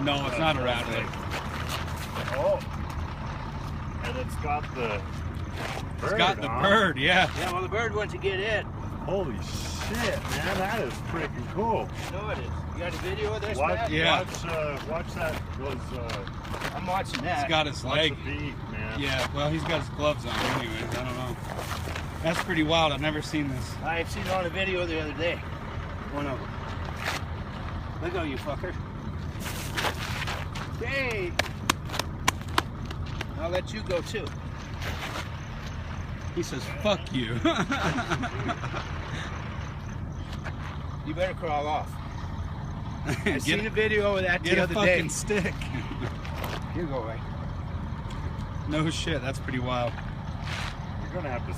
No, it's not a rattler. Oh. And it's got the bird, It's got the huh? bird, yeah. Yeah, well, the bird wants to get in. Holy shit, man, that is freaking cool. No, it is. You got a video of this, Watch, Matt? Yeah. watch that. I'm watching that. He's got his Watch leg. the beak, man. Yeah, well, he's got his gloves on anyways. I don't know. That's pretty wild. I've never seen this. I've seen it on a video the other day. One of them. Look at you, fucker. Hey! I'll let you go too. He says, fuck you. You better crawl off. I seen a Get, video of that get the a other fucking day. stick. You go away. No shit, that's pretty wild. You're gonna have to